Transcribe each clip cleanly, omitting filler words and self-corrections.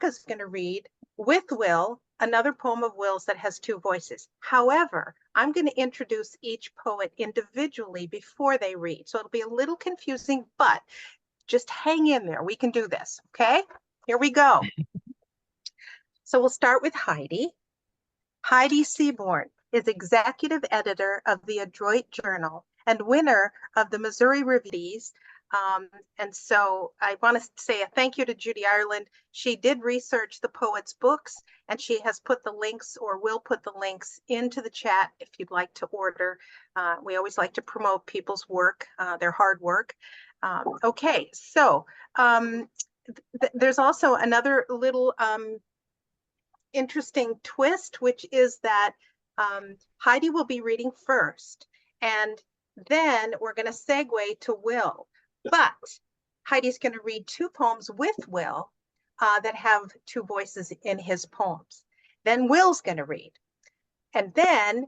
Veronica's going to read with Will another poem of Will's that has two voices. However, I'm going to introduce each poet individually before they read. So it'll be a little confusing, but just hang in there. We can do this, okay? Here we go. So we'll start with Heidi. Heidi Seaborn is executive editor of the Adroit Journal and winner of the Missouri Reviews. And so I want to say a thank you to Judy Ireland. She did research the poet's books, and she has put the links, or will put the links, into the chat if you'd like to order. We always like to promote people's work, their hard work. Okay, so there's also another little interesting twist, which is that Heidi will be reading first, and then we're going to segue to Will. But Heidi's going to read two poems with Will that have two voices in his poems. Then Will's going to read. And then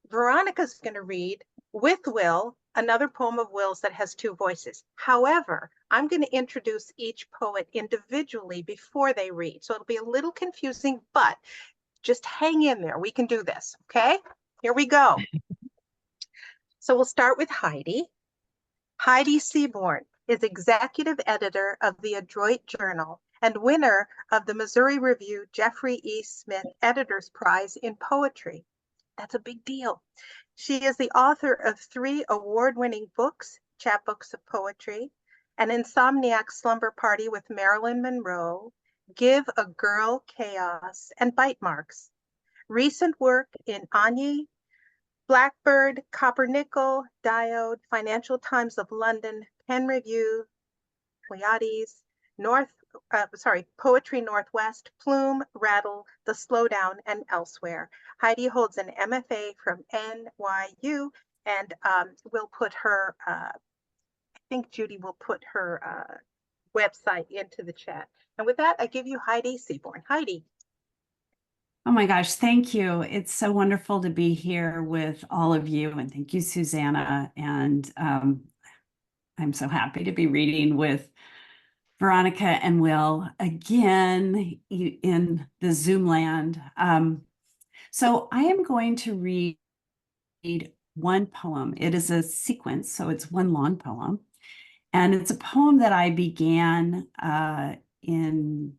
Veronica's going to read with Will another poem of Will's that has two voices. However, I'm going to introduce each poet individually before they read. So it'll be a little confusing, but just hang in there. We can do this, okay? Here we go. So we'll start with Heidi. Heidi Seaborn is executive editor of the Adroit Journal and winner of the Missouri Review Jeffrey E. Smith Editor's Prize in Poetry. That's a big deal. She is the author of 3 award-winning books, chapbooks of poetry, An Insomniac Slumber Party with Marilyn Monroe, Give a Girl Chaos, and Bite Marks. Recent work in Anye, Blackbird, Copper Nickel, Diode, Financial Times of London, Pen Review, Pleiades, Poetry Northwest, Plume, Rattle, The Slowdown, and elsewhere. Heidi holds an MFA from NYU, and we'll put her, I think Judy will put her website into the chat. And with that, I give you Heidi Seaborn. Heidi. Oh my gosh, thank you. It's so wonderful to be here with all of you. And thank you, Susanna. And I'm so happy to be reading with Veronica and Will again in the Zoom land. So I am going to read one poem. It is a sequence, so it's one long poem. And it's a poem that I began on New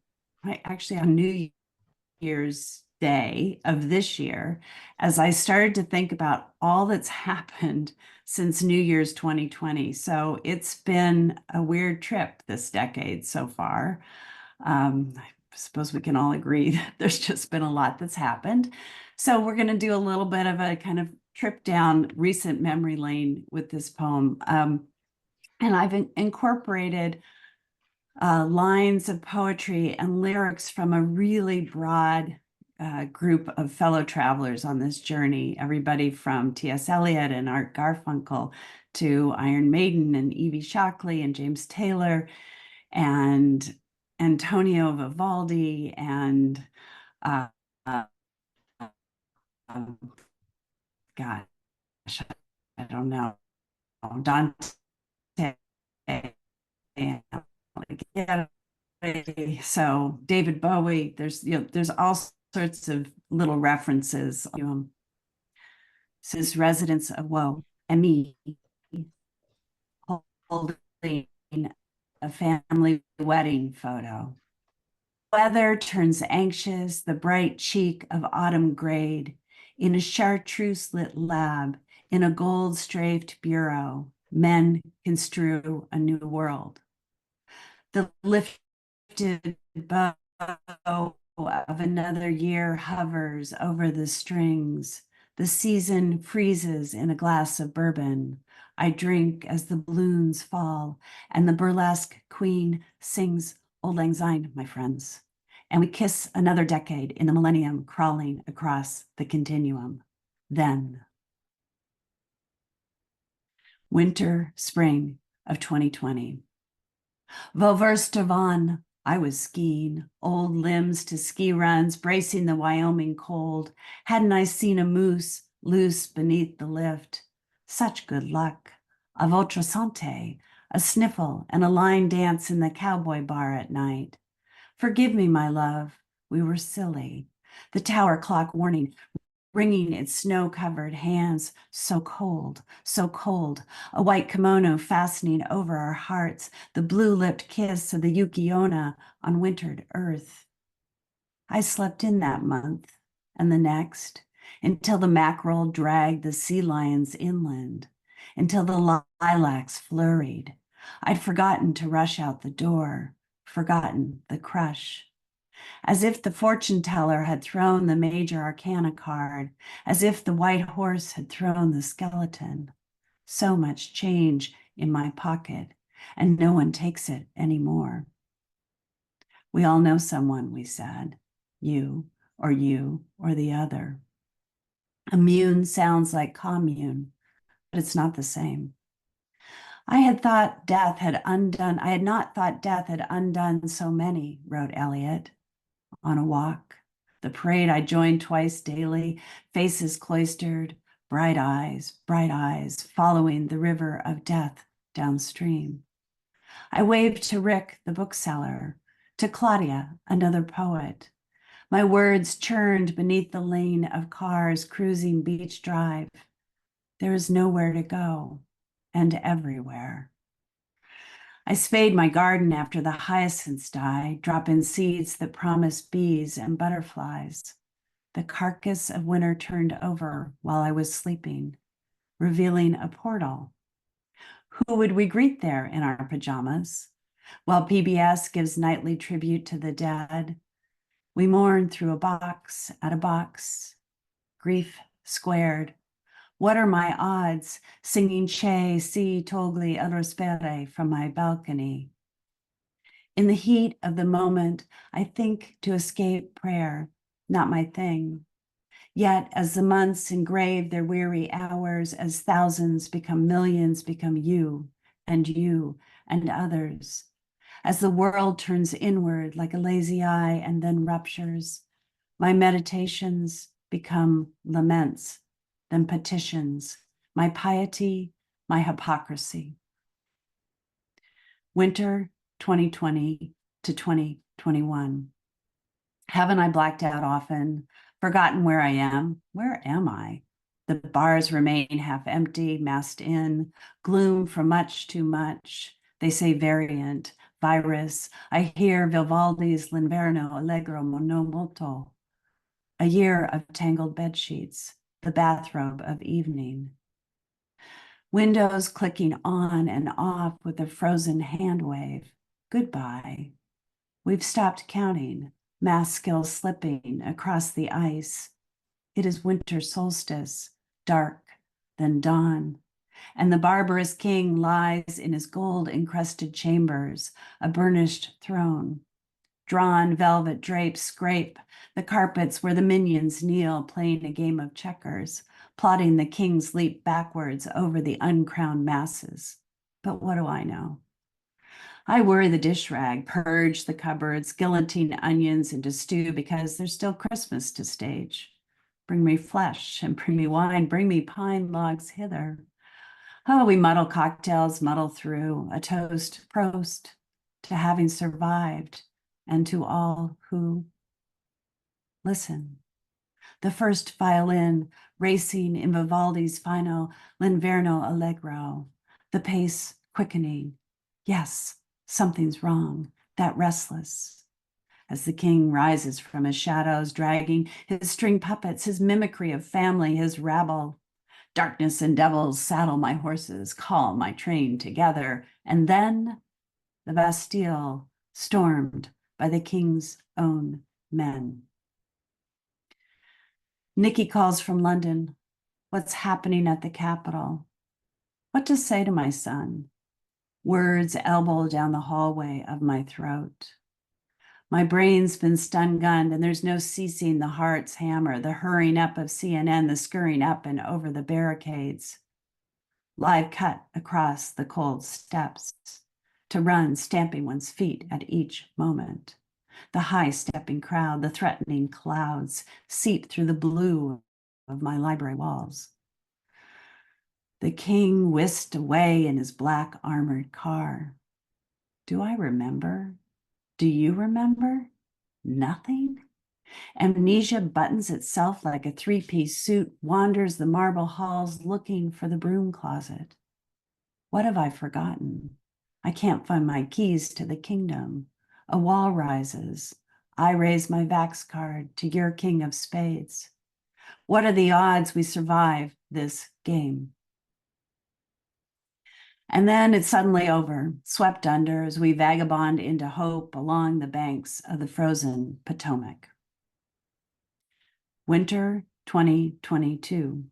Year's Day of this year, as I started to think about all that's happened since New Year's 2020. So it's been a weird trip this decade so far. I suppose we can all agree that there's just been a lot that's happened. So we're going to do a little bit of a kind of trip down recent memory lane with this poem. And I've incorporated lines of poetry and lyrics from a really broad group of fellow travelers on this journey. Everybody from T.S. Eliot and Art Garfunkel to Iron Maiden and Evie Shockley and James Taylor and Antonio Vivaldi and gosh, I don't know, Dante. So David Bowie, there's all sorts of little references. His residence of woe and me holding a family wedding photo. Weather turns anxious, the bright cheek of autumn grayed in a chartreuse-lit lab, in a gold-strafed bureau, men construe a new world. The lifted bow of another year hovers over the strings. The season freezes in a glass of bourbon. I drink as the balloons fall, and the burlesque queen sings Auld Lang Syne, my friends. And we kiss another decade in the millennium crawling across the continuum. Then. Winter, spring of 2020. Voverstavon, I was skiing, old limbs to ski runs, bracing the Wyoming cold. Hadn't I seen a moose loose beneath the lift? Such good luck. A votre santé, a sniffle, and a line dance in the cowboy bar at night. Forgive me, my love, we were silly. The tower clock warning, wringing its snow-covered hands, so cold, so cold. A white kimono fastening over our hearts, the blue-lipped kiss of the Yuki-onna on wintered earth. I slept in that month and the next, until the mackerel dragged the sea lions inland, until the lilacs flurried. I'd forgotten to rush out the door, forgotten the crush. As if the fortune teller had thrown the major arcana card, as if the white horse had thrown the skeleton. So much change in my pocket, and no one takes it anymore. We all know someone, we said, you or the other. Immune sounds like commune, but it's not the same. I had not thought death had undone so many, wrote Eliot. On a walk, the parade I joined twice daily, faces cloistered, bright eyes, following the river of death downstream. I waved to Rick, the bookseller, to Claudia, another poet. My words churned beneath the lane of cars cruising Beach Drive. There is nowhere to go, and everywhere. I spade my garden after the hyacinths die, drop in seeds that promise bees and butterflies. The carcass of winter turned over while I was sleeping, revealing a portal. Who would we greet there in our pajamas? While PBS gives nightly tribute to the dead, we mourn through a box at a box, grief squared. What are my odds singing Che si togli el rospere from my balcony? In the heat of the moment, I think to escape prayer, not my thing. Yet as the months engrave their weary hours, as thousands become millions, become you and others, as the world turns inward like a lazy eye and then ruptures, my meditations become laments, then petitions, my piety, my hypocrisy. Winter 2020 to 2021. Haven't I blacked out often, forgotten where I am? Where am I? The bars remain half empty, masked in, gloom for much too much. They say variant, virus. I hear Vivaldi's L'Inverno Allegro Monomoto. A year of tangled bed sheets, the bathrobe of evening. Windows clicking on and off with a frozen hand wave. Goodbye. We've stopped counting, mass skills slipping across the ice. It is winter solstice, dark, then dawn, and the barbarous king lies in his gold-encrusted chambers, a burnished throne. Drawn velvet drapes scrape the carpets where the minions kneel, playing a game of checkers, plotting the king's leap backwards over the uncrowned masses. But what do I know? I worry the dish rag, purge the cupboards, guillotine onions into stew because there's still Christmas to stage. Bring me flesh and bring me wine, bring me pine logs hither. Oh, we muddle cocktails, muddle through, a toast, prost, to having survived, and to all who listen. The first violin racing in Vivaldi's final L'Inverno Allegro, the pace quickening. Yes, something's wrong, that restless. As the king rises from his shadows, dragging his string puppets, his mimicry of family, his rabble. Darkness and devils saddle my horses, call my train together, and then the Bastille stormed by the king's own men. Nikki calls from London. What's happening at the Capitol? What to say to my son? Words elbow down the hallway of my throat. My brain's been stun-gunned and there's no ceasing the heart's hammer, the hurrying up of CNN, the scurrying up and over the barricades. Live cut across the cold steps, to run stamping one's feet at each moment. The high-stepping crowd, the threatening clouds seep through the blue of my library walls. The king whisked away in his black armored car. Do I remember? Do you remember? Nothing? Amnesia buttons itself like a three-piece suit, wanders the marble halls looking for the broom closet. What have I forgotten? I can't find my keys to the kingdom. A wall rises. I raise my Vax card to your king of spades. What are the odds we survive this game? And then it's suddenly over, swept under as we vagabond into hope along the banks of the frozen Potomac. Winter 2022.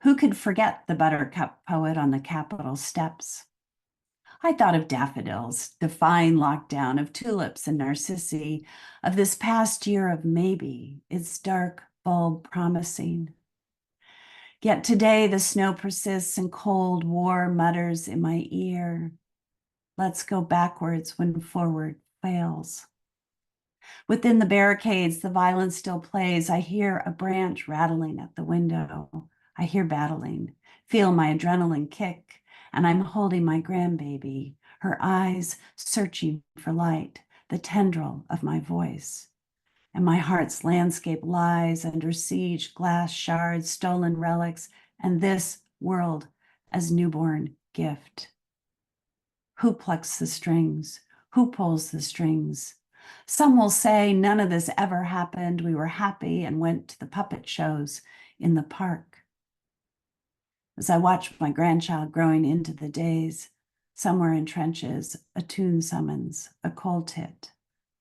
Who could forget the buttercup poet on the Capitol steps? I thought of daffodils, defying lockdown, of tulips and narcissi, of this past year of maybe, its dark bulb promising. Yet today the snow persists and cold war mutters in my ear. Let's go backwards when forward fails. Within the barricades, the violence still plays. I hear a branch rattling at the window. I hear battling, feel my adrenaline kick, and I'm holding my grandbaby, her eyes searching for light, the tendril of my voice. And my heart's landscape lies under siege, glass shards, stolen relics, and this world as newborn gift. Who plucks the strings? Who pulls the strings? Some will say none of this ever happened. We were happy and went to the puppet shows in the park. As I watch my grandchild growing into the days, somewhere in trenches, a tune summons, a cold tit,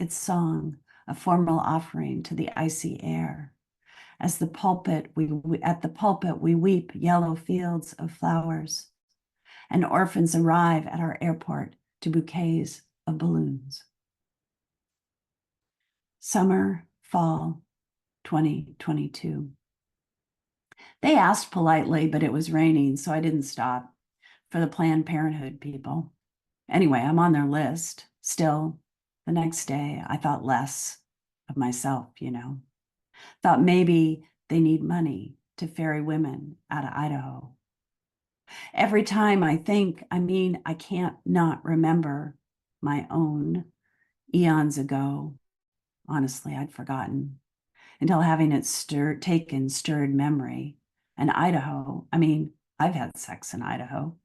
its song, a formal offering to the icy air. At the pulpit, we weep yellow fields of flowers, and orphans arrive at our airport to bouquets of balloons. Summer, fall, 2022. They asked politely, but it was raining, so I didn't stop for the Planned Parenthood people. Anyway, I'm on their list. Still, the next day, I thought less of myself, Thought maybe they need money to ferry women out of Idaho. Every time I think, I can't not remember my own eons ago. Honestly, I'd forgotten until having it stirred memory. And Idaho, I've had sex in Idaho.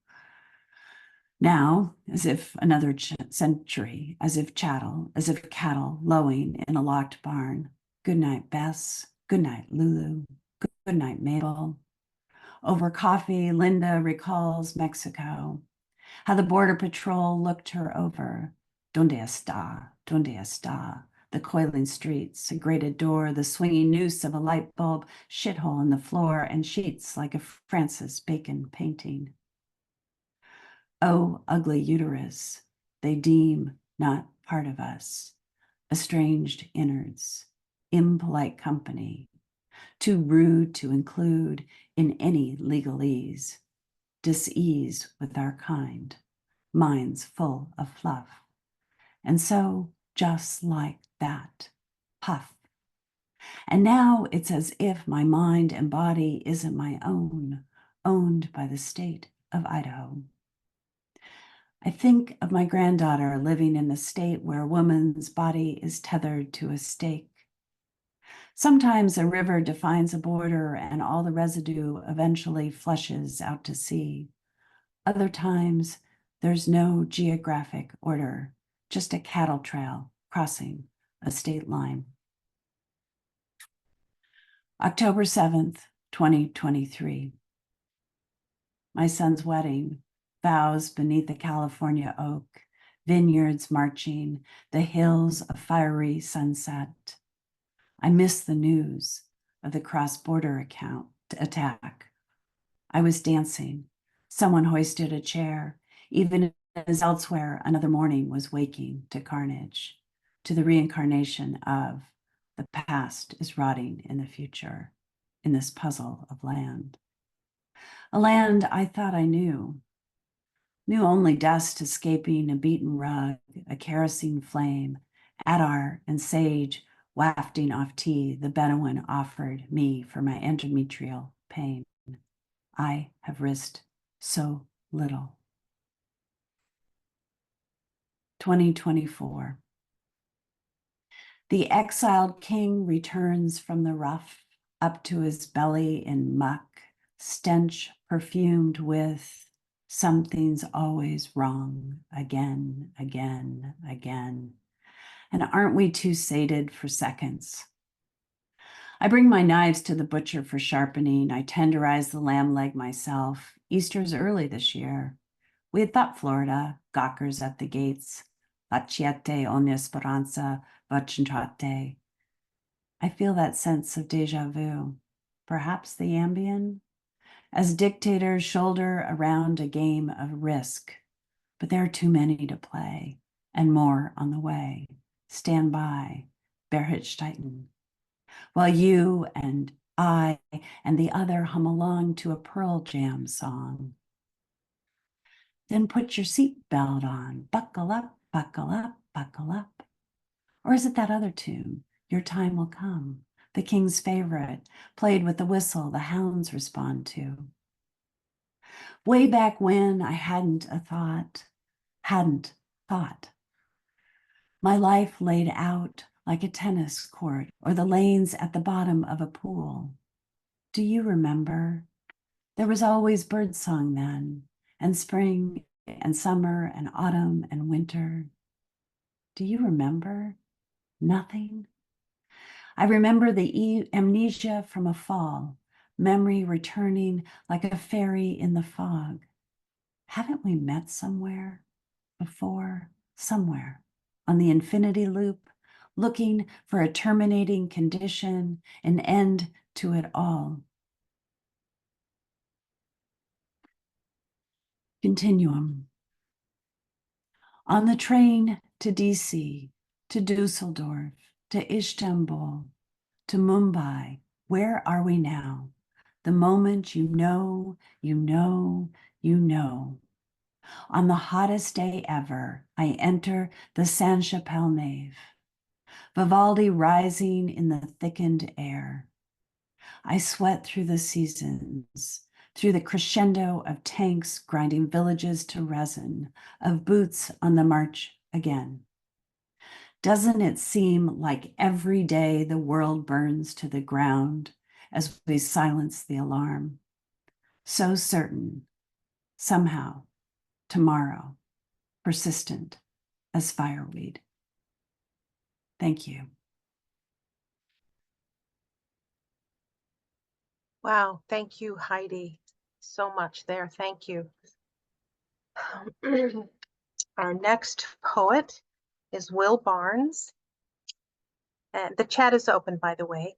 Now, as if another century, as if cattle lowing in a locked barn. Good night, Bess. Good night, Lulu. Good night, Mabel. Over coffee, Linda recalls Mexico, how the Border Patrol looked her over. Donde está? Donde está? The coiling streets, a grated door, the swinging noose of a light bulb, shithole in the floor, and sheets like a Francis Bacon painting. Oh, ugly uterus, they deem not part of us, estranged innards, impolite company, too rude to include in any legalese, dis-ease with our kind, minds full of fluff. And so, just like that, puff. And now it's as if my mind and body isn't my own, owned by the state of Idaho. I think of my granddaughter living in a state where a woman's body is tethered to a stake. Sometimes a river defines a border and all the residue eventually flushes out to sea. Other times, there's no geographic order, just a cattle trail crossing a state line. October 7th, 2023. My son's wedding, vows beneath a California oak, vineyards marching, the hills a fiery sunset. I missed the news of the cross-border attack. I was dancing. Someone hoisted a chair, even as elsewhere another morning was waking to carnage, to the reincarnation of the past is rotting in the future, in this puzzle of land. A land I thought I knew only dust escaping a beaten rug, a kerosene flame, attar and sage wafting off tea the Bedouin offered me for my endometrial pain. I have risked so little. 2024. The exiled king returns from the rough, up to his belly in muck, stench perfumed with something's always wrong, again, again, again. And aren't we too sated for seconds? I bring my knives to the butcher for sharpening. I tenderize the lamb leg myself. Easter's early this year. We had thought Florida, gawkers at the gates, Laciate ogni speranza, vaccinate. I feel that sense of deja vu, perhaps the ambient, as dictators shoulder around a game of risk. But there are too many to play, and more on the way. Stand by, Berchtesgaden, while you and I and the other hum along to a Pearl Jam song. Then put your seatbelt on, buckle up, buckle up, buckle up. Or is it that other tune, Your Time Will Come, the king's favorite, played with the whistle the hounds respond to? Way back when I hadn't thought. My life laid out like a tennis court or the lanes at the bottom of a pool. Do you remember? There was always birdsong then, and spring and summer and autumn and winter. Do you remember? Nothing? I remember the amnesia from a fall, memory returning like a fairy in the fog. Haven't we met somewhere before? Somewhere on the infinity loop, looking for a terminating condition, an end to it all. Continuum. On the train to DC, to Dusseldorf, to Istanbul, to Mumbai, where are we now? The moment you know, you know, you know. On the hottest day ever, I enter the Sainte-Chapelle nave. Vivaldi rising in the thickened air. I sweat through the seasons, through the crescendo of tanks grinding villages to resin, of boots on the march again. Doesn't it seem like every day the world burns to the ground as we silence the alarm? So certain, somehow, tomorrow, persistent as fireweed. Thank you. Wow, thank you, Heidi, so much there. Thank you. Our next poet is Will Barnes. And the chat is open, by the way.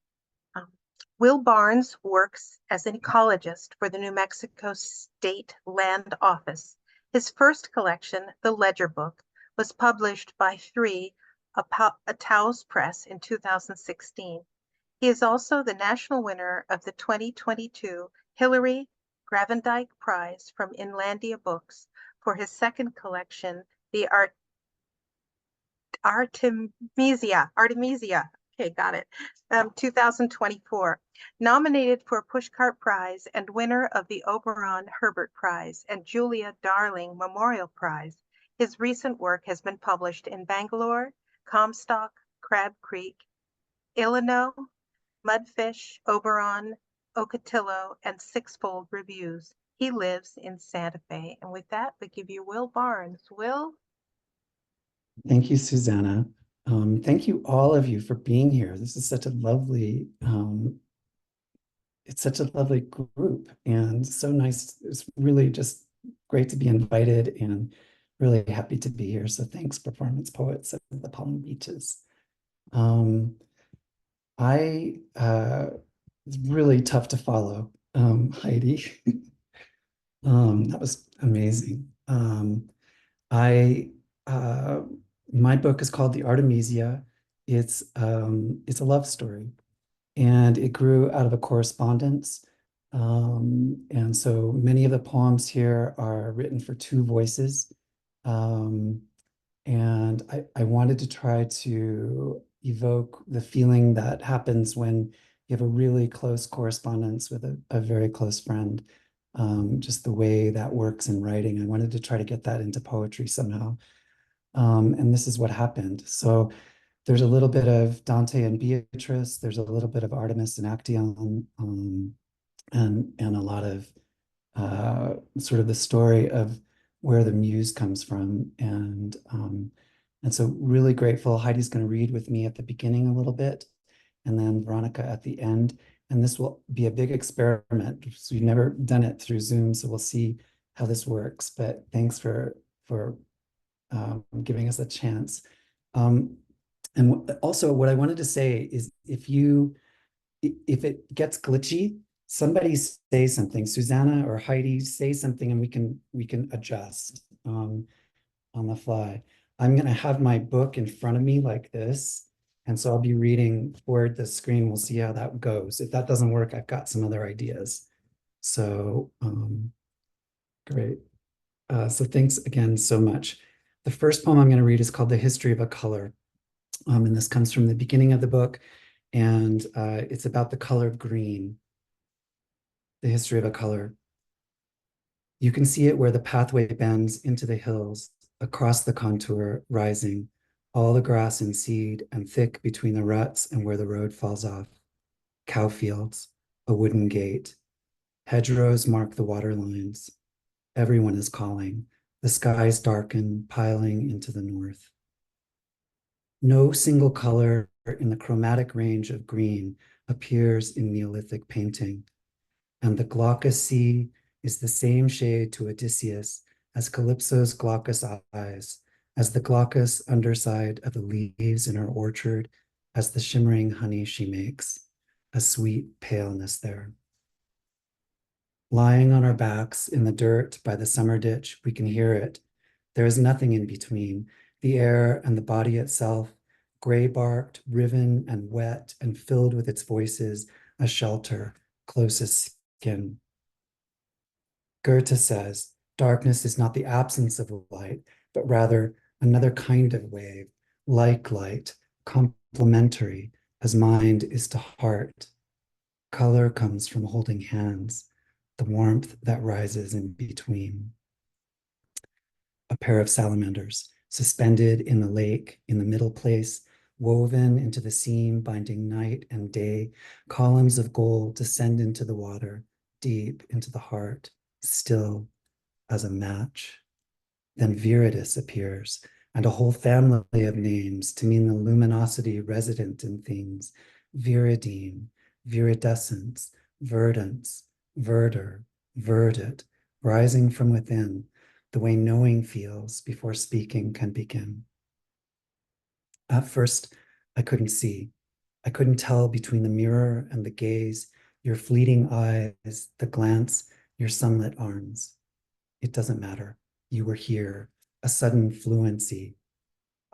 Will Barnes works as an ecologist for the New Mexico State Land Office. His first collection, The Ledger Book, was published by Taos Press in 2016. He is also the national winner of the 2022 Hillary Gravendike Prize from Inlandia Books for his second collection, The Artemisia. Okay, got it. 2024. Nominated for a Pushcart Prize and winner of the Oberon Herbert Prize and Julia Darling Memorial Prize. His recent work has been published in Bangalore, Comstock, Crab Creek, Illinois, Mudfish, Oberon, Ocotillo, and Sixfold Reviews. He lives in Santa Fe. And with that, we give you Will Barnes. Will? Thank you, Susanna. Thank you all of you for being here. This is such a lovely, it's such a lovely group and so nice. It's really just great to be invited and really happy to be here. So thanks, Performance Poets of the Palm Beaches. It's really tough to follow, Heidi. That was amazing. My book is called The Artemisia. It's a love story, and it grew out of a correspondence. And so many of the poems here are written for two voices. And I wanted to try to evoke the feeling that happens when you have a really close correspondence with a very close friend. Just the way that works in writing. I wanted to try to get that into poetry somehow. And this is what happened. So there's a little bit of Dante and Beatrice. There's a little bit of Artemis and Actaeon, and a lot of sort of the story of where the muse comes from. And so really grateful. Heidi's going to read with me at the beginning a little bit, and then Veronica at the end. And this will be a big experiment. So we've never done it through Zoom, so we'll see how this works. But thanks for giving us a chance. And also, what I wanted to say is, if it gets glitchy, somebody say something. Susanna or Heidi, say something, and we can adjust on the fly. I'm gonna have my book in front of me like this, and so I'll be reading toward the screen. We'll see how that goes. If that doesn't work, I've got some other ideas. So great. So thanks again so much. The first poem I'm going to read is called The History of a Color. And this comes from the beginning of the book, and it's about the color green. The history of a color. You can see it where the pathway bends into the hills, across the contour, rising, all the grass in seed and thick between the ruts and where the road falls off. Cow fields, a wooden gate. Hedgerows mark the water lines. Everyone is calling. The skies darken, piling into the north. No single color in the chromatic range of green appears in Neolithic painting, and the glaucous sea is the same shade to Odysseus as Calypso's glaucous eyes, as the glaucous underside of the leaves in her orchard, as the shimmering honey she makes, a sweet paleness there. Lying on our backs in the dirt by the summer ditch, we can hear it. There is nothing in between, the air and the body itself, gray-barked, riven and wet and filled with its voices, a shelter, closest skin. Goethe says, darkness is not the absence of light, but rather another kind of wave, like light, complementary, as mind is to heart. Color comes from holding hands, the warmth that rises in between. A pair of salamanders, suspended in the lake, in the middle place, woven into the seam, binding night and day, columns of gold descend into the water, deep into the heart, still as a match. Then Viridis appears, and a whole family of names to mean the luminosity resident in things, viridine, viridescence, verdance, verdure, verdit, rising from within, the way knowing feels before speaking can begin. At first, I couldn't see. I couldn't tell between the mirror and the gaze, your fleeting eyes, the glance, your sunlit arms. It doesn't matter. You were here, a sudden fluency.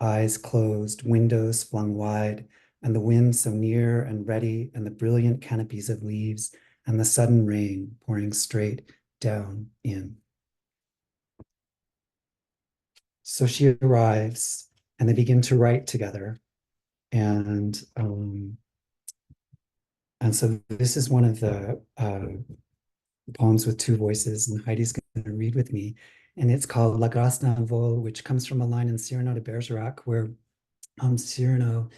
Eyes closed, windows flung wide, and the wind so near and ready, and the brilliant canopies of leaves, and the sudden rain pouring straight down in. So she arrives, and they begin to write together. And so this is one of the poems with two voices, and Heidi's going to read with me. And it's called La Grâce d'un vol, which comes from a line in Cyrano de Bergerac, where Cyrano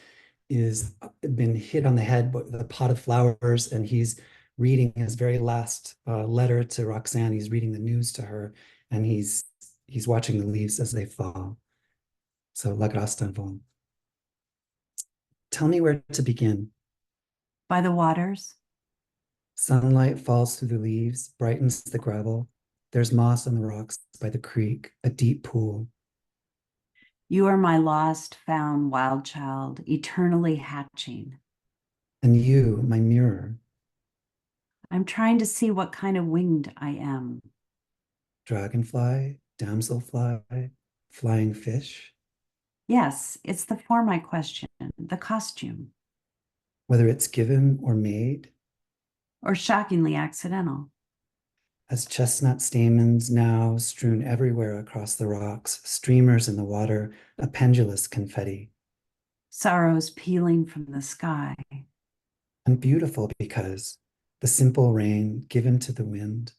is been hit on the head with a pot of flowers, and he's reading his very last letter to Roxanne. He's reading the news to her, and he's watching the leaves as they fall. So La Grâce d'un vol. Tell me where to begin. By the waters. Sunlight falls through the leaves, brightens the gravel. There's moss on the rocks by the creek, a deep pool. You are my lost, found wild child, eternally hatching. And you, my mirror. I'm trying to see what kind of winged I am. Dragonfly, damselfly, flying fish. Yes, it's the form I question, the costume, Whether it's given or made, or shockingly accidental. as chestnut stamens now strewn everywhere across the rocks, streamers in the water, a pendulous confetti. Sorrows peeling from the sky. And beautiful because the simple rain given to the wind.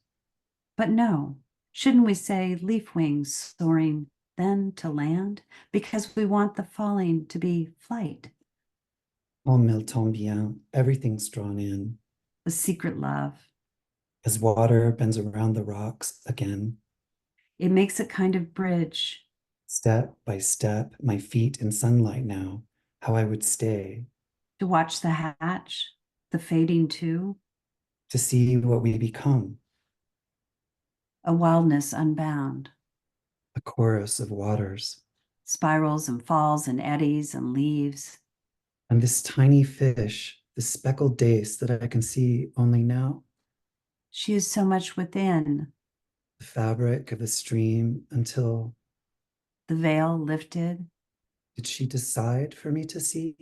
But no, shouldn't we say leaf wings soaring then to land, because we want the falling to be flight, En meltant bien, everything's drawn in. a secret love. As water bends around the rocks again, It makes a kind of bridge. step by step, my feet in sunlight now, how I would stay To watch the hatch, the fading too, to see what we become, a wildness unbound, a chorus of waters. spirals and falls and eddies and leaves. And this tiny fish, this speckled dace that I can see only now, She is so much within, the fabric of the stream until, the veil lifted. did she decide for me to see?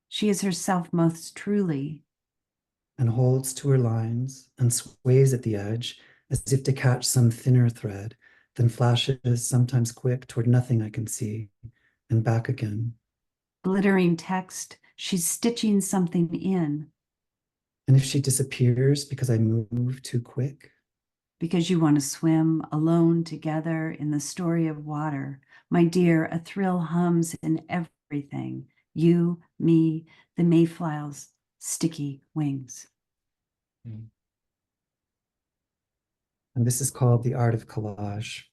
She is herself most truly. And holds to her lines and sways at the edge as if to catch some thinner thread, then flashes, sometimes quick, toward nothing I can see, and back again. Glittering text, she's stitching something in. And if she disappears because I move too quick, Because you want to swim alone together in the story of water. My dear, a thrill hums in everything. You, me, the mayfly's sticky wings. and this is called the art of collage.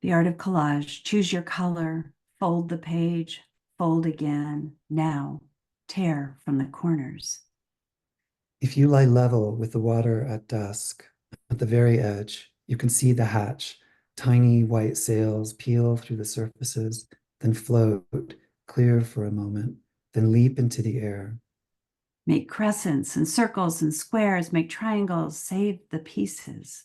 The art of collage. Choose your color, fold the page, fold again. Now, tear from the corners. If you lie level with the water at dusk, at the very edge, you can see the hatch. Tiny white sails peel through the surfaces, then float, clear for a moment, then leap into the air. Make crescents and circles and squares, make triangles, save the pieces.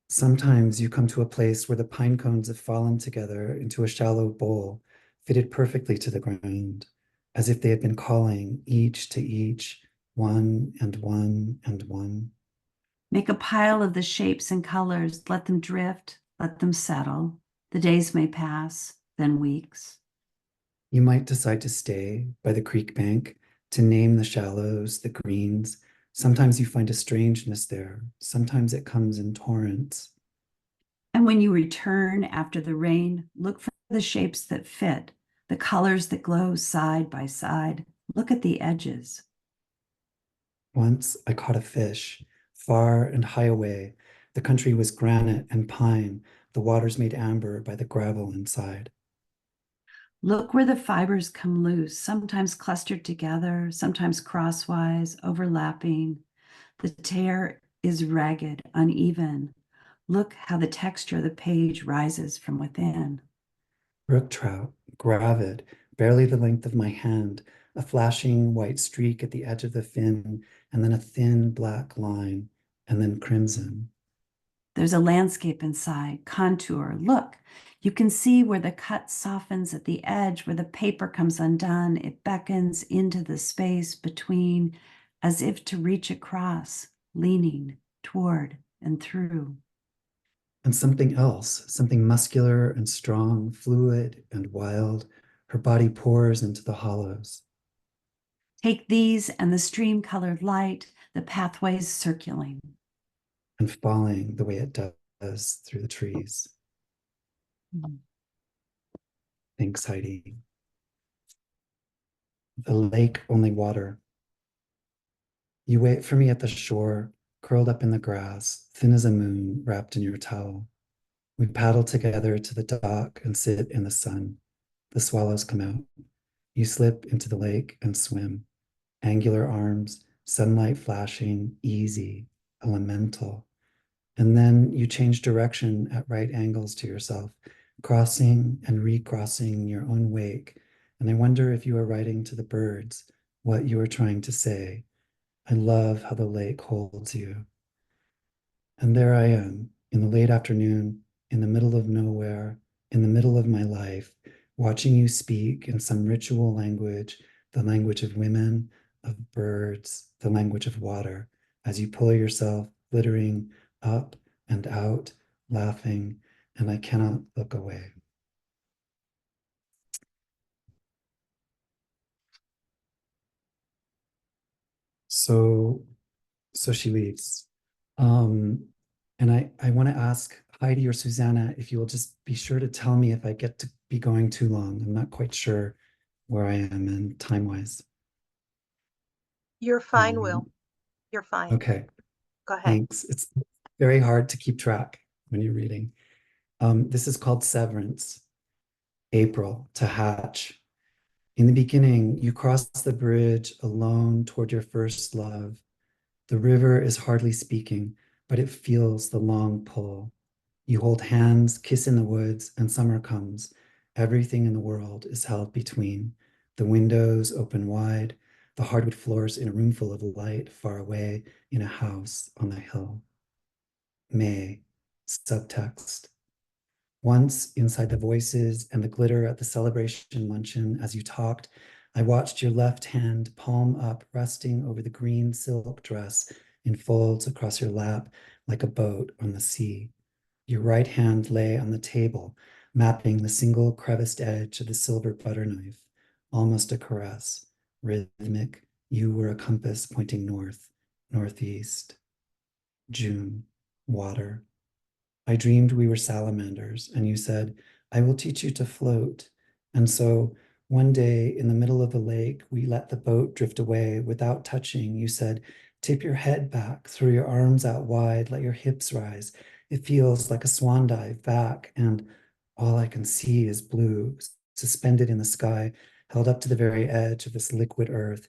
Sometimes you come to a place where the pine cones have fallen together into a shallow bowl, fitted perfectly to the ground, as if they had been calling each to each, one and one and one. Make a pile of the shapes and colors, let them drift, let them settle. The days may pass, then weeks. You might decide to stay by the creek bank, to name the shallows, the greens. Sometimes you find a strangeness there. Sometimes it comes in torrents. And when you return after the rain, look for the shapes that fit, the colors that glow side by side. Look at the edges. Once I caught a fish, far and high away. The country was granite and pine. The waters made amber by the gravel inside. Look where the fibers come loose, sometimes clustered together, sometimes crosswise, overlapping. The tear is ragged, uneven. Look how the texture of the page rises from within. Brook trout, gravid, barely the length of my hand, a flashing white streak at the edge of the fin, and then a thin black line, and then crimson. There's a landscape inside, contour. Look, you can see where the cut softens at the edge, where the paper comes undone. It beckons into the space between, as if to reach across, leaning toward and through. And something else, something muscular and strong, fluid and wild, her body pours into the hollows. Take these and the stream-colored light, the pathways circling. And falling the way it does through the trees. Mm. Thanks, Heidi. The lake only water. You wait for me at the shore, curled up in the grass, thin as a moon, wrapped in your towel. We paddle together to the dock and sit in the sun. The swallows come out. You slip into the lake and swim. Angular arms, sunlight flashing, easy, elemental. And then you change direction at right angles to yourself, crossing and recrossing your own wake. And I wonder if you are writing to the birds what you are trying to say. I love how the lake holds you. And there I am in the late afternoon, in the middle of nowhere, in the middle of my life, watching you speak in some ritual language, the language of women, of birds, the language of water, as you pull yourself glittering up and out, laughing, and I cannot look away. So she leaves. And I want to ask Heidi or Susanna, if you will just be sure to tell me if I get to be going too long. I'm not quite sure where I am in time-wise. You're fine, Will. You're fine. Okay, Go ahead. thanks. It's very hard to keep track when you're reading. This is called Severance. April, to hatch. In the beginning, you cross the bridge alone toward your first love. The river is hardly speaking, but it feels the long pull. You hold hands, kiss in the woods, and summer comes. Everything in the world is held between. The windows open wide, the hardwood floors in a room full of light, far away in a house on the hill. May, subtext. Once, inside the voices and the glitter at the celebration luncheon, as you talked, I watched your left hand, palm up, resting over the green silk dress in folds across your lap like a boat on the sea. Your right hand lay on the table, mapping the single creviced edge of the silver butter knife, almost a caress, rhythmic. You were a compass pointing north, northeast. June, water. I dreamed we were salamanders, and you said, I will teach you to float. And so one day in the middle of the lake, we let the boat drift away without touching. You said, tip your head back, throw your arms out wide, let your hips rise. It feels like a swan dive back, and all I can see is blue, suspended in the sky, held up to the very edge of this liquid earth.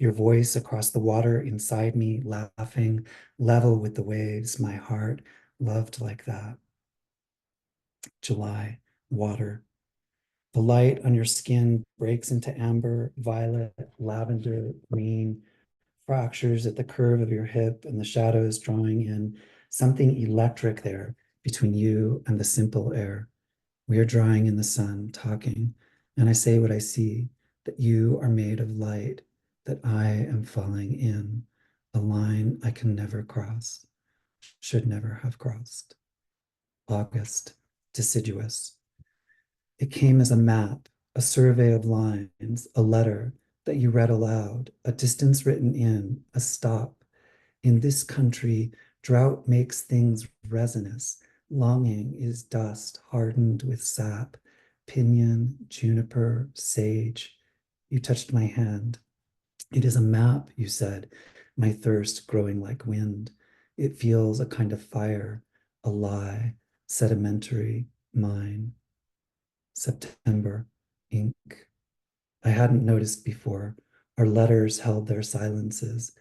Your voice across the water inside me, laughing, level with the waves, my heart loved like that. July, water. The light on your skin breaks into amber, violet, lavender, green, fractures at the curve of your hip, and the shadows drawing in something electric there between you and the simple air. We are drying in the sun, talking, and I say what I see, that you are made of light, that I am falling in, a line I can never cross, should never have crossed. August, deciduous. It came as a map, a survey of lines, a letter that you read aloud, a distance written in, a stop. In this country, drought makes things resinous. Longing is dust hardened with sap, pinyon, juniper, sage. You touched my hand. It is a map, you said, my thirst growing like wind. It feels a kind of fire, a lie, sedimentary, mine. September, ink. I hadn't noticed before. Our letters held their silences.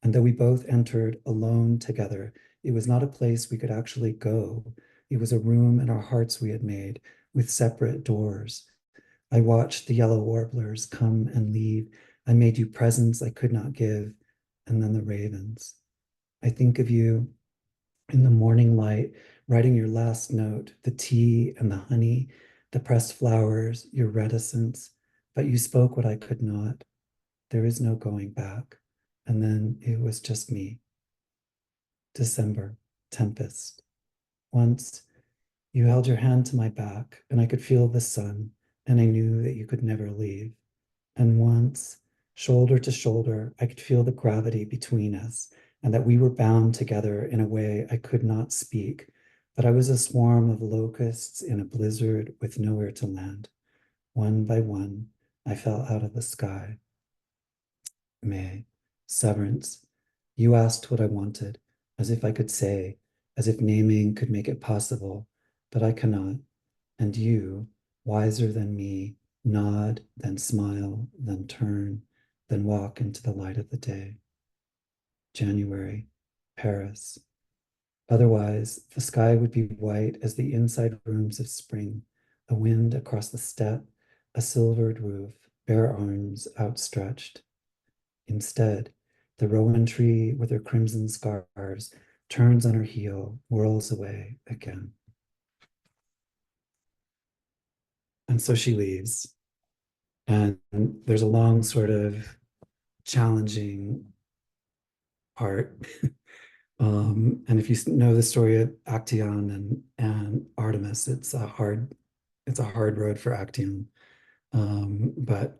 And though we both entered alone together, it was not a place we could actually go. It was a room in our hearts we had made with separate doors. I watched the yellow warblers come and leave. I made you presents I could not give. And then the ravens. I think of you in the morning light, writing your last note, the tea and the honey, the pressed flowers, your reticence, but you spoke what I could not. There is no going back. And then it was just me. December, tempest. Once you held your hand to my back, and I could feel the sun, and I knew that you could never leave. And once, shoulder to shoulder, I could feel the gravity between us, and that we were bound together in a way I could not speak, but I was a swarm of locusts in a blizzard with nowhere to land. One by one, I fell out of the sky. May, severance. You asked what I wanted, as if I could say, as if naming could make it possible, but I cannot. And you, wiser than me, nod, then smile, then turn, then walk into the light of the day. January, Paris. Otherwise, the sky would be white as the inside rooms of spring, a wind across the steppe, a silvered roof, bare arms outstretched. Instead, the rowan tree with her crimson scars turns on her heel, whirls away again. And so she leaves. And there's a long sort of challenging part. And if you know the story of Actaeon and Artemis, it's a hard road for Actaeon. But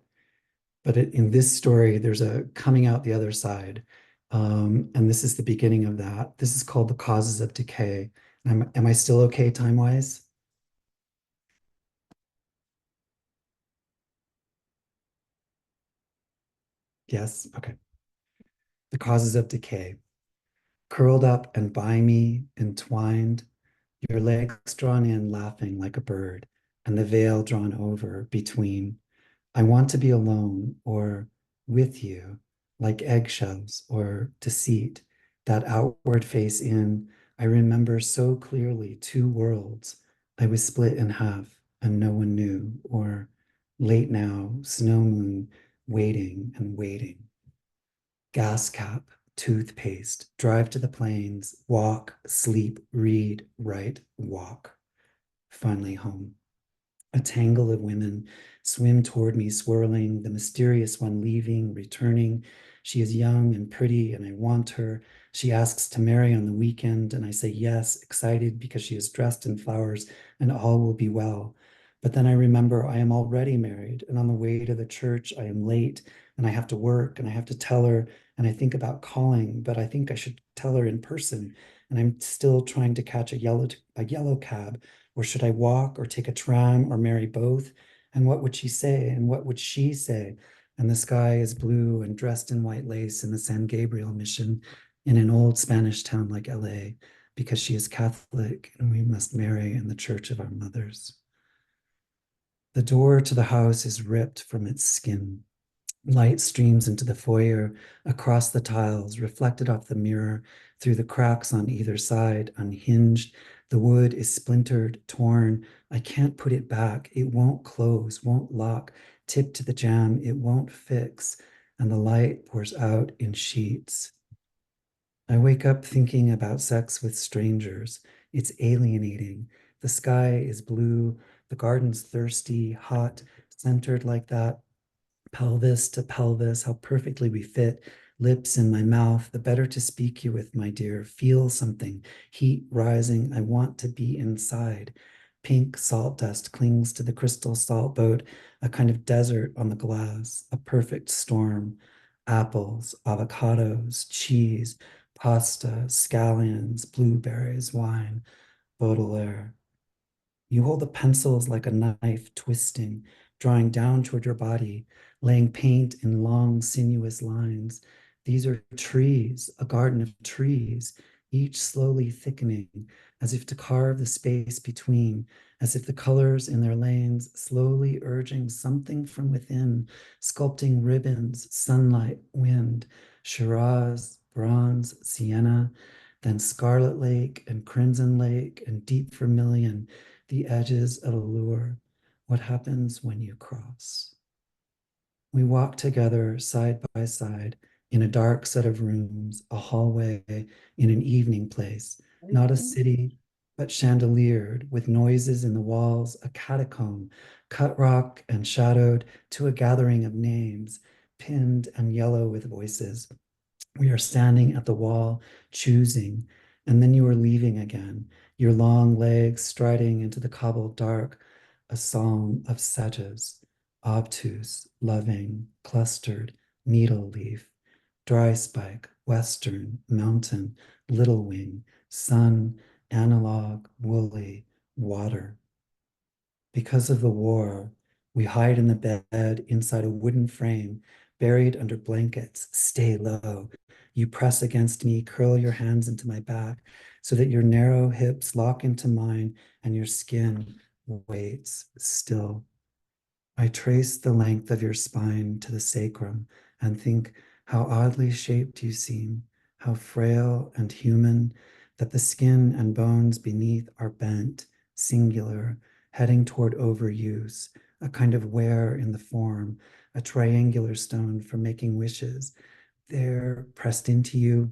in this story, there's a coming out the other side. And this is the beginning of that. This is called The Causes of Decay. Am I still okay time-wise? Yes, okay. The causes of decay. Curled up and by me, entwined, your legs drawn in, laughing like a bird, and the veil drawn over between. I want to be alone or with you, like eggshells or deceit, that outward face in. I remember so clearly 2 worlds. I was split in half and no one knew, or late now, snow moon, waiting and waiting. Gas cap, toothpaste, drive to the plains, walk, sleep, read, write, walk. Finally home. A tangle of women swim toward me, swirling, the mysterious one leaving, returning. She is young and pretty, and I want her. She asks to marry on the weekend, and I say yes, excited because she is dressed in flowers and all will be well. But then I remember I am already married, and on the way to the church, I am late, and I have to work, and I have to tell her, and I think about calling, but I think I should tell her in person, and I'm still trying to catch a yellow cab, or should I walk or take a tram or marry both? And what would she say? And what would she say? And the sky is blue and dressed in white lace in the San Gabriel mission in an old Spanish town like LA, because she is Catholic and we must marry in the church of our mothers. The door to the house is ripped from its skin. Light streams into the foyer, across the tiles, reflected off the mirror, through the cracks on either side, unhinged. The wood is splintered, torn. I can't put it back. It won't close, won't lock. Tipped to the jam, it won't fix. And the light pours out in sheets. I wake up thinking about sex with strangers. It's alienating. The sky is blue. The garden's thirsty, hot, centered like that, pelvis to pelvis, how perfectly we fit, lips in my mouth, the better to speak you with, my dear. Feel something, heat rising. I want to be inside. Pink salt dust clings to the crystal salt boat, a kind of desert on the glass, a perfect storm. Apples, avocados, cheese, pasta, scallions, blueberries, wine, Baudelaire. You hold the pencils like a knife, twisting, drawing down toward your body, laying paint in long, sinuous lines. These are trees, a garden of trees, each slowly thickening, as if to carve the space between, as if the colors in their lanes slowly urging something from within, sculpting ribbons, sunlight, wind, Shiraz, bronze, sienna, then scarlet lake and crimson lake and deep vermilion, the edges of a lure. What happens when you cross? We walk together side by side in a dark set of rooms, a hallway in an evening place, not a city, but chandeliered with noises in the walls, a catacomb, cut rock and shadowed to a gathering of names, pinned and yellow with voices. We are standing at the wall, choosing, and then you are leaving again, your long legs striding into the cobbled dark, a psalm of sedges, obtuse, loving, clustered, needle leaf, dry spike, western, mountain, little wing, sun, analog, woolly, water. Because of the war, we hide in the bed inside a wooden frame, buried under blankets. Stay low. You press against me, curl your hands into my back so that your narrow hips lock into mine and your skin waits still. I trace the length of your spine to the sacrum and think how oddly shaped you seem, how frail and human, that the skin and bones beneath are bent, singular, heading toward overuse, a kind of wear in the form, a triangular stone for making wishes. There, pressed into you,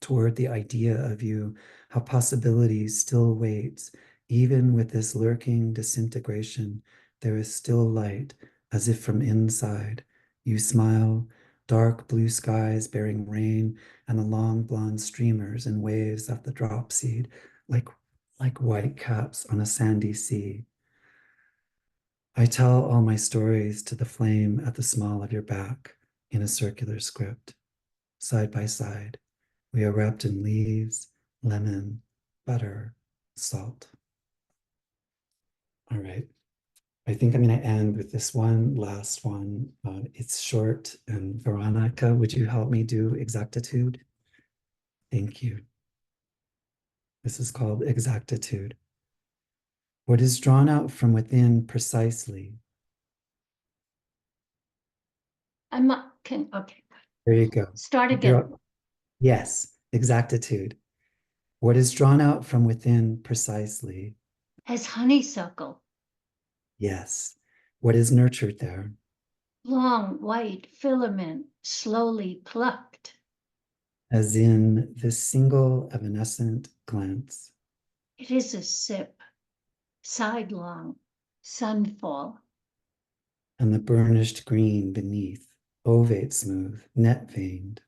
toward the idea of you, how possibility still waits. Even with this lurking disintegration, there is still light, as if from inside. You smile, dark blue skies bearing rain, and the long blonde streamers and waves of the drop seed, like white caps on a sandy sea. I tell all my stories to the flame at the small of your back in a circular script, side by side. We are wrapped in leaves, lemon, butter, salt. All right. I think I'm going to end with this one last one. It's short. And Veronica, would you help me do exactitude? Thank you. This is called exactitude. What is drawn out from within precisely. Okay. There you go. Start again. Yes, exactitude. What is drawn out from within precisely. As honeysuckle, Yes. What is nurtured there. long white filament slowly plucked. As in this single evanescent glance. It is a sip, sidelong, sunfall. And the burnished green beneath, ovate smooth, net veined.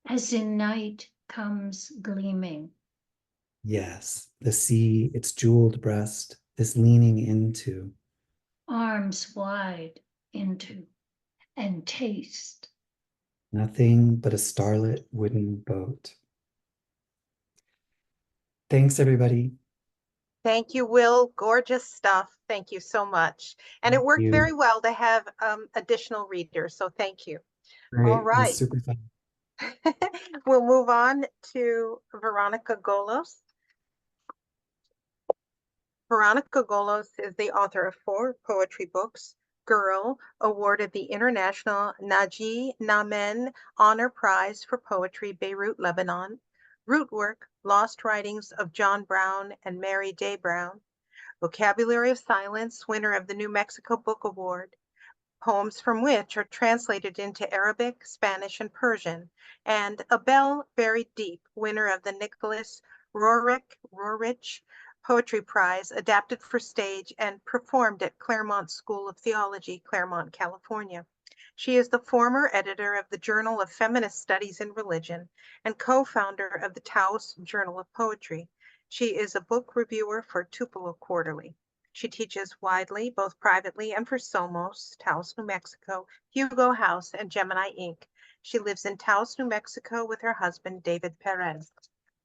As in night comes gleaming. Yes, the sea, its jeweled breast, this leaning into. Arms wide into, and taste. Nothing but a starlit wooden boat. Thanks, everybody. Thank you, Will. Gorgeous stuff. Thank you so much. And it Thank worked you. very well to have additional readers, so thank you. Great. All It was right. super fun. We'll move on to Veronica Golos. Veronica Golos is the author of 4 poetry books. Girl, awarded the International Naji Namen Honor Prize for Poetry, Beirut, Lebanon. Rootwork, Lost Writings of John Brown and Mary J. Brown. Vocabulary of Silence, winner of the New Mexico Book Award. Poems from which are translated into Arabic, Spanish, and Persian. And A Bell Buried Deep, winner of the Nicholas Roerich Poetry Prize, adapted for stage and performed at Claremont School of Theology, Claremont, California. She is the former editor of the Journal of Feminist Studies in Religion and co-founder of the Taos Journal of Poetry. She is a book reviewer for Tupelo Quarterly. She teaches widely, both privately and for Somos, Taos, New Mexico, Hugo House, and Gemini Inc. She lives in Taos, New Mexico with her husband, David Perez.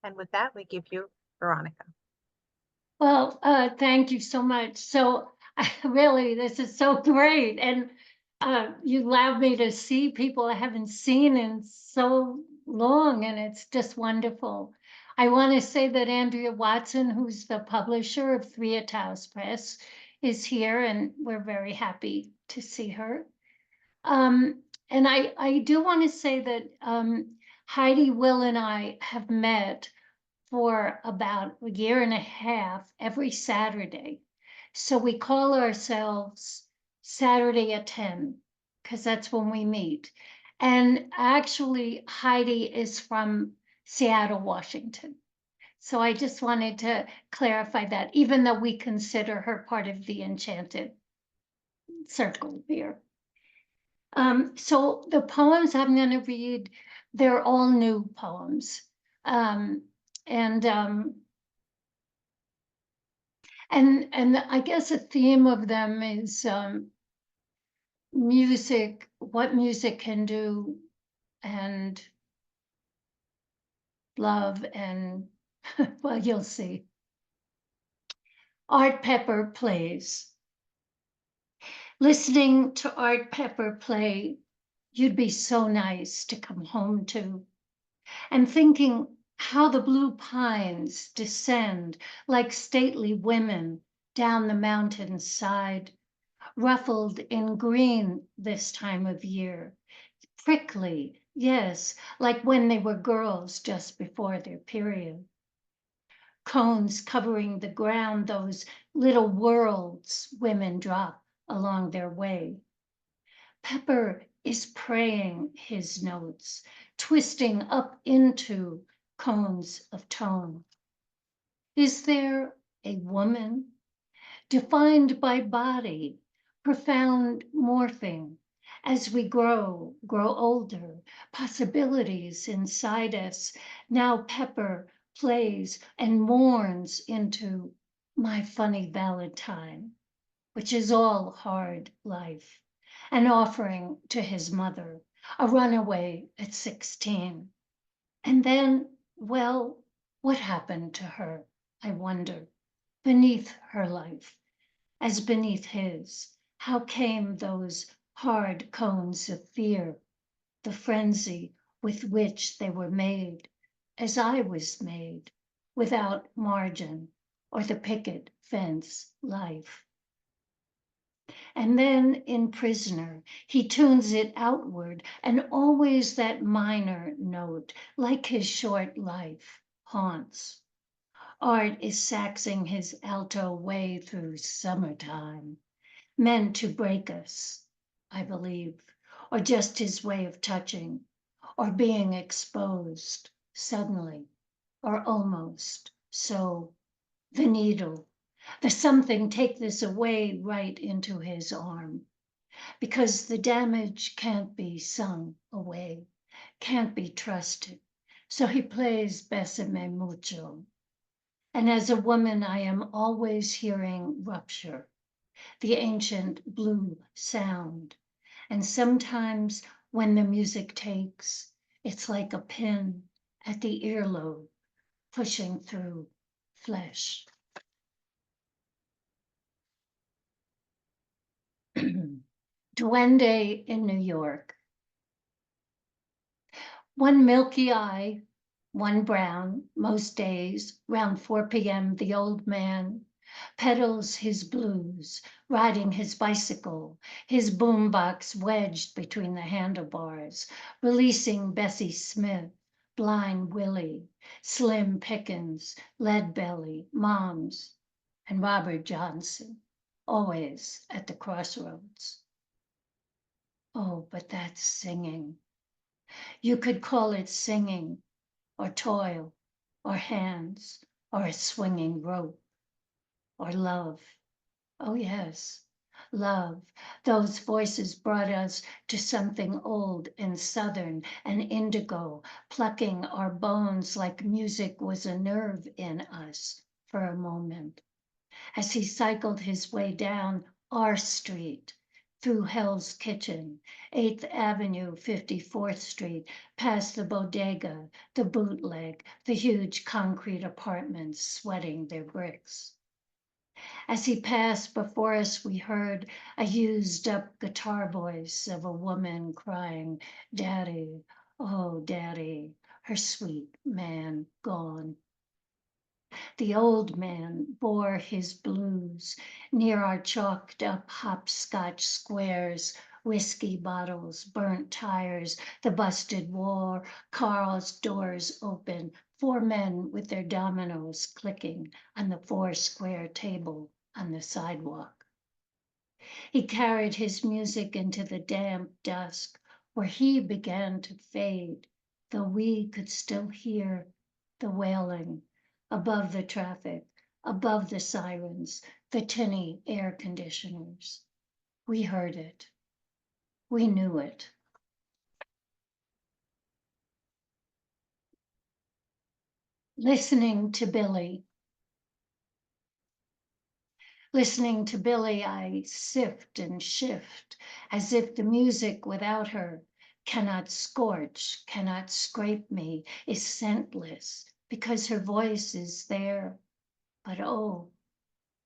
And with that, we give you Veronica. Well, thank you so much. So really, this is so great. And you allowed me to see people I haven't seen in so long, and it's just wonderful. I want to say that Andrea Watson, who's the publisher of Three at Taos Press, is here, and we're very happy to see her. And I do want to say that Heidi, Will, and I have met for about a year and a half every Saturday. So we call ourselves Saturday at 10, because that's when we meet. And actually, Heidi is from Seattle, Washington. So I just wanted to clarify that, even though we consider her part of the Enchanted Circle here. So the poems I'm going to read, they're all new poems. And I guess a theme of them is music, what music can do, and love, and well, you'll see. Art Pepper plays. Listening to Art Pepper play, you'd be so nice to come home to, and thinking how the blue pines descend like stately women down the mountain's side, ruffled in green this time of year, prickly, yes, like when they were girls just before their period. Cones covering the ground, those little worlds women drop along their way. Pepper is praying his notes, twisting up into cones of tone. Is there a woman defined by body, profound morphing as we grow older, possibilities inside us? Now Pepper plays and mourns into my funny Valentine, which is all hard life, an offering to his mother, a runaway at 16. And then, well, what happened to her? I wonder, beneath her life, as beneath his, how came those hard cones of fear, the frenzy with which they were made, as I was made, without margin or the picket fence life. And then in Prisoner, he tunes it outward, and always that minor note, like his short life, haunts. Art is saxing his alto way through summertime, meant to break us, I believe, or just his way of touching, or being exposed suddenly, or almost so. The needle, the something, take this away right into his arm, because the damage can't be sung away, can't be trusted. So he plays Besame Mucho. And as a woman, I am always hearing rupture, the ancient blue sound. And sometimes when the music takes, it's like a pin at the earlobe, pushing through flesh. Duende in New York. One milky eye, one brown, most days, round 4 p.m. the old man pedals his blues, riding his bicycle, his boombox wedged between the handlebars, releasing Bessie Smith, Blind Willie, Slim Pickens, Leadbelly, Moms, and Robert Johnson, always at the crossroads. Oh, but that's singing. You could call it singing, or toil, or hands, or a swinging rope, or love. Oh, yes, love. Those voices brought us to something old and southern and indigo, plucking our bones like music was a nerve in us for a moment. As he cycled his way down our street, through Hell's Kitchen, 8th Avenue, 54th Street, past the bodega, the bootleg, the huge concrete apartments sweating their bricks. As he passed before us, we heard a used-up guitar voice of a woman crying, "Daddy, oh, Daddy," her sweet man gone. The old man bore his blues near our chalked up hopscotch squares, whiskey bottles, burnt tires, the busted wall, Carl's doors open, 4 men with their dominoes clicking on the 4 square table on the sidewalk. He carried his music into the damp dusk, where he began to fade, though we could still hear the wailing above the traffic, above the sirens, the tinny air conditioners. We heard it. We knew it. Listening to Billy. Listening to Billy, I sift and shift, as if the music without her cannot scorch, cannot scrape me, is scentless, because her voice is there. But oh,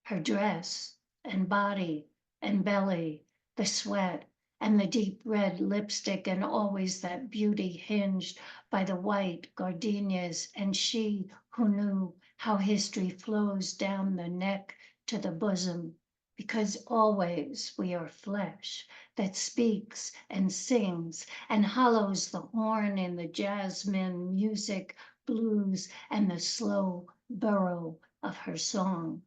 her dress and body and belly, the sweat and the deep red lipstick, and always that beauty hinged by the white gardenias, and she who knew how history flows down the neck to the bosom, because always we are flesh that speaks and sings and hollows the horn in the jasmine music, blues, and the slow burrow of her song.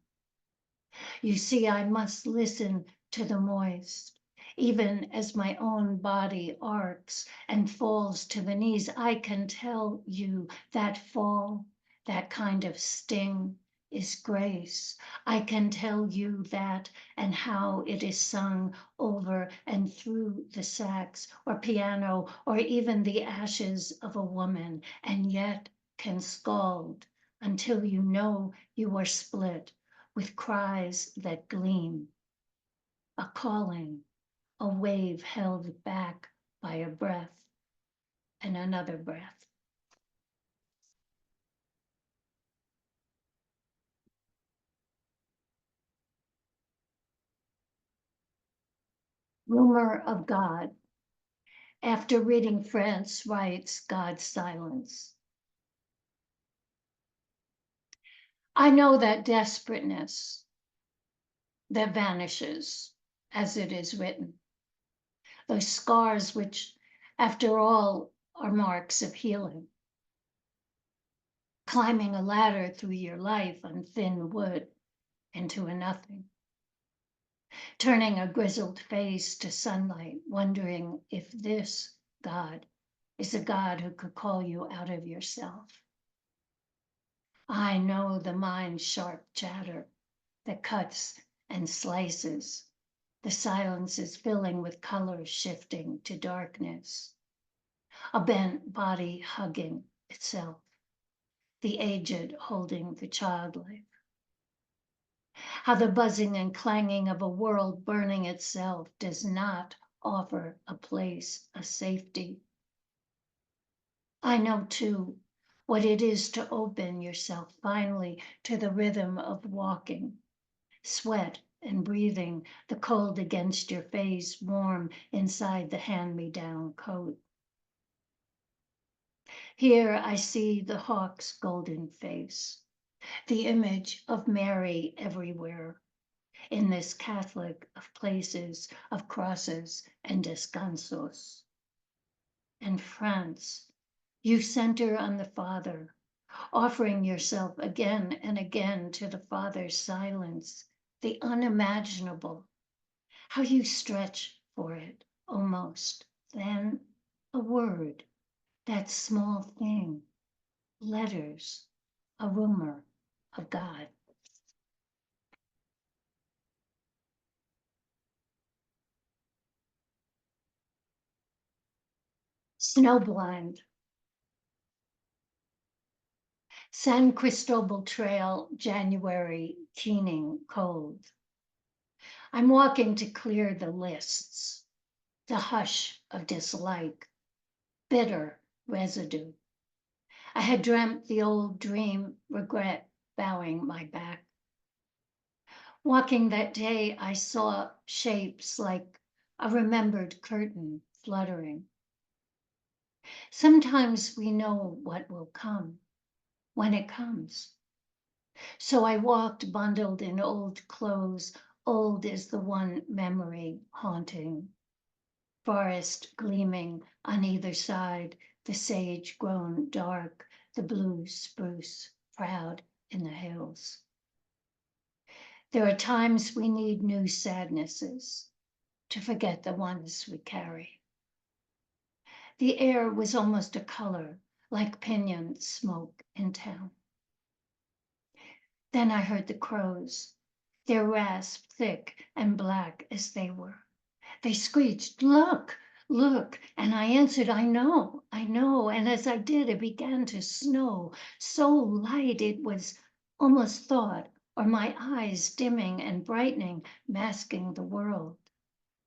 You see, I must listen to the moist, even as my own body arcs and falls to the knees. I can tell you that fall, that kind of sting, is grace. I can tell you that, and how it is sung over and through the sax or piano or even the ashes of a woman, and yet can scald until you know you are split with cries that gleam, a calling, a wave held back by a breath and another breath. Rumor of God. After reading France writes God's silence. I know that desperateness that vanishes as it is written. Those scars which, after all, are marks of healing. Climbing a ladder through your life on thin wood into a nothing. Turning a grizzled face to sunlight, wondering if this God is a God who could call you out of yourself. I know the mind's sharp chatter that cuts and slices. The silence is filling with color shifting to darkness. A bent body hugging itself. The aged holding the childlike. How the buzzing and clanging of a world burning itself does not offer a place of safety. I know too what it is to open yourself finally to the rhythm of walking, sweat and breathing, the cold against your face, warm inside the hand-me-down coat. Here I see the hawk's golden face, the image of Mary everywhere, in this Catholic of places, of crosses and descansos. And France, you center on the Father, offering yourself again and again to the Father's silence, the unimaginable, how you stretch for it almost, then a word, that small thing, letters, a rumor of God. Snowblind. San Cristobal Trail, January, keening cold. I'm walking to clear the lists, the hush of dislike, bitter residue. I had dreamt the old dream, regret bowing my back. Walking that day, I saw shapes like a remembered curtain fluttering. Sometimes we know what will come when it comes. So I walked bundled in old clothes, old as the one memory haunting. Forest gleaming on either side, the sage grown dark, the blue spruce proud in the hills. There are times we need new sadnesses to forget the ones we carry. The air was almost a color, like pinyon smoke in town. Then I heard the crows, their rasp thick and black as they were. They screeched, "Look, look," and I answered, I know, and as I did, it began to snow, so light it was almost thought, or my eyes dimming and brightening, masking the world.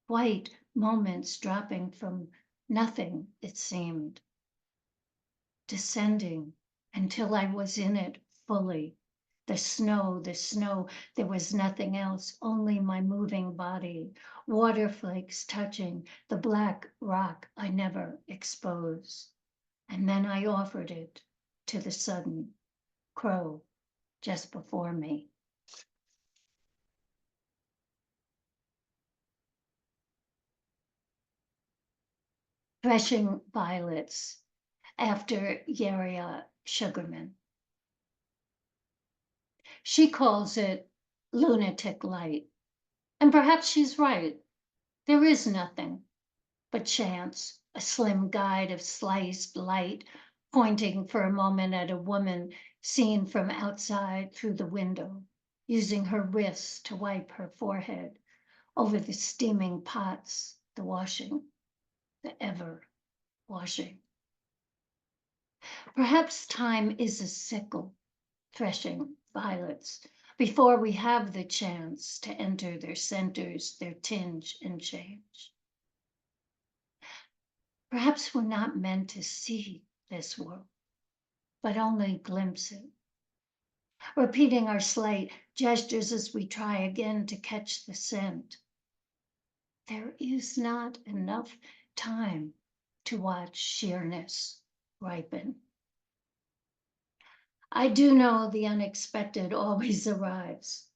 White moments dropping from nothing, it seemed, descending until I was in it fully. The snow, there was nothing else, only my moving body, water flakes touching the black rock I never expose. And then I offered it to the sudden crow just before me. Threshing violets after Yeria Sugarman. She calls it lunatic light, and perhaps she's right. There is nothing but chance, a slim guide of sliced light, pointing for a moment at a woman seen from outside through the window, using her wrists to wipe her forehead over the steaming pots, the washing, the ever washing. Perhaps time is a sickle, threshing violets, before we have the chance to enter their centers, their tinge and change. Perhaps we're not meant to see this world, but only glimpse it. Repeating our slight gestures as we try again to catch the scent. there is not enough time to watch sheerness ripen. I do know the unexpected always arrives.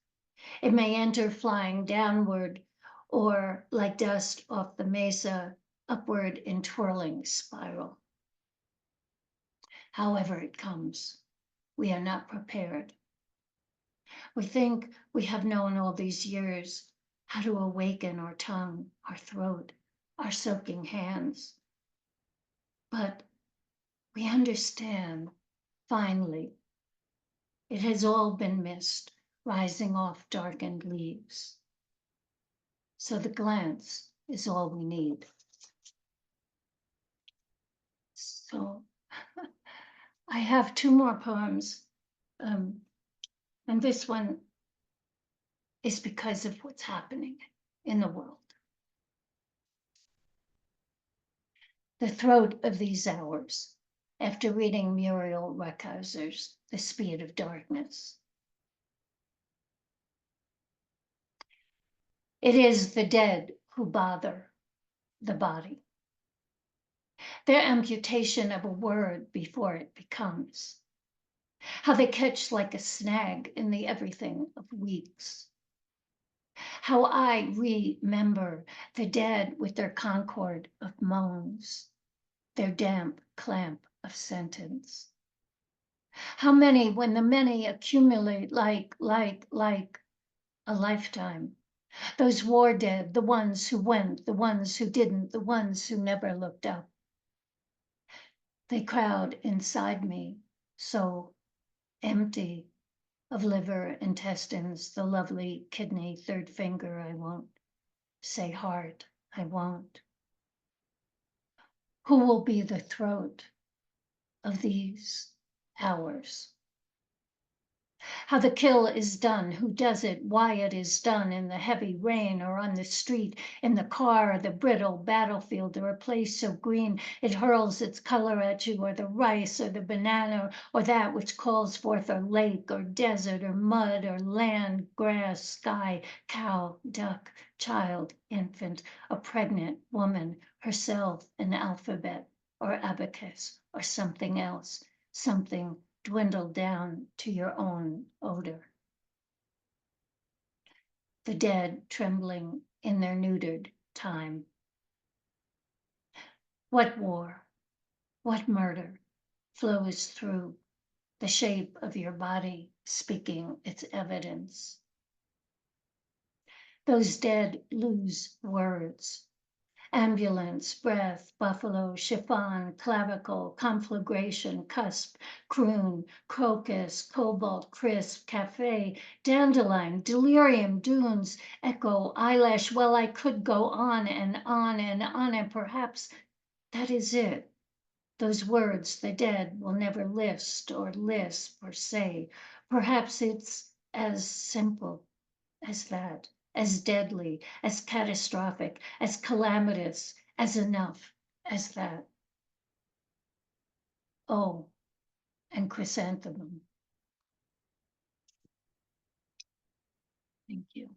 It may enter flying downward, or like dust off the mesa, upward in twirling spiral. However it comes, we are not prepared. We think we have known all these years how to awaken our tongue, our throat, our soaking hands. But we understand, finally, it has all been mist rising off darkened leaves. So the glance is all we need. So I have two more poems, and this one is because of what's happening in the world. The throat of these hours, after reading Muriel Rukeyser's The Speed of Darkness. It is the dead who bother the body. Their amputation of a word before it becomes. How they catch like a snag in the everything of weeks. How I remember the dead with their concord of moans, their damp clamp of sentence. How many, when the many accumulate like a lifetime, those war dead, the ones who went, the ones who didn't, the ones who never looked up. They crowd inside me, so empty of liver, intestines, the lovely kidney, third finger, I won't say heart, I won't. Who will be the throat of these hours? How the kill is done, who does it, why it is done in the heavy rain or on the street, in the car, or the brittle battlefield, or a place so green it hurls its color at you, or the rice, or the banana, or that which calls forth a lake, or desert, or mud, or land, grass, sky, cow, duck, child, infant, a pregnant woman, herself an alphabet, or abacus, or something else, something dwindled down to your own odor. The dead trembling in their neutered time. What war, what murder flows through the shape of your body, speaking its evidence? Those dead lose words. Ambulance, breath, buffalo, chiffon, clavicle, conflagration, cusp, croon, crocus, cobalt, crisp, cafe, dandelion, delirium, dunes, echo, eyelash. Well, I could go on and on and on, and perhaps that is it. Those words the dead will never list or lisp or say. Perhaps it's as simple as that, as deadly, as catastrophic, as calamitous, as enough as that. Oh, and chrysanthemum. Thank you.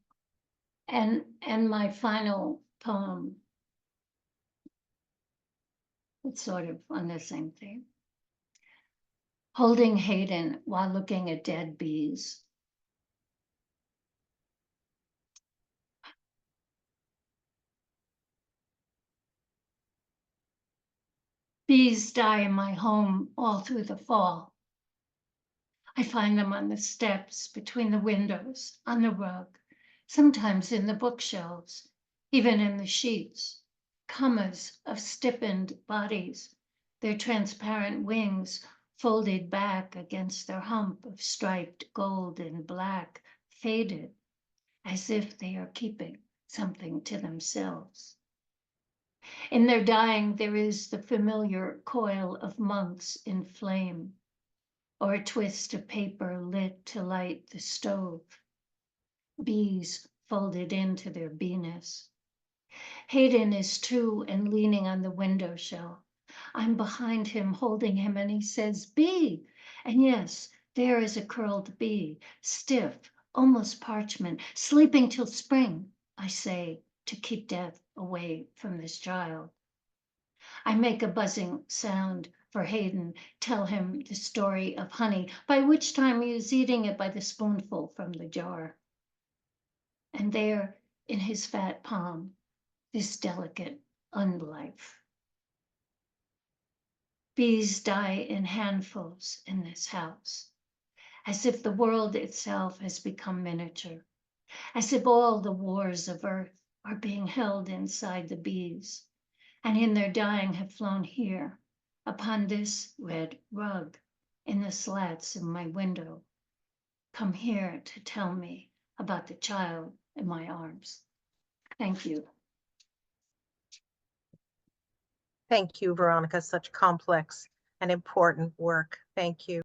And my final poem, it's sort of on the same theme. Holding Hayden while looking at dead bees. Bees die in my home all through the fall. I find them on the steps, between the windows, on the rug, sometimes in the bookshelves, even in the sheets, commas of stiffened bodies, their transparent wings folded back against their hump of striped gold and black, faded, as if they are keeping something to themselves. In their dying, there is the familiar coil of monks in flame, or a twist of paper lit to light the stove. Bees folded into their beeness. Hayden is true and leaning on the window sill. I'm behind him, holding him, and he says, bee. And yes, there is a curled bee, stiff, almost parchment, sleeping till spring, I say, to keep death away from this child. I make a buzzing sound for Hayden, tell him the story of honey, by which time he is eating it by the spoonful from the jar. And there in his fat palm, this delicate unlife. Bees die in handfuls in this house, as if the world itself has become miniature, as if all the wars of earth are being held inside the bees, and in their dying have flown here, upon this red rug, in the slats of my window, come here to tell me about the child in my arms. Thank you. Thank you, Veronica. Such complex and important work. Thank you.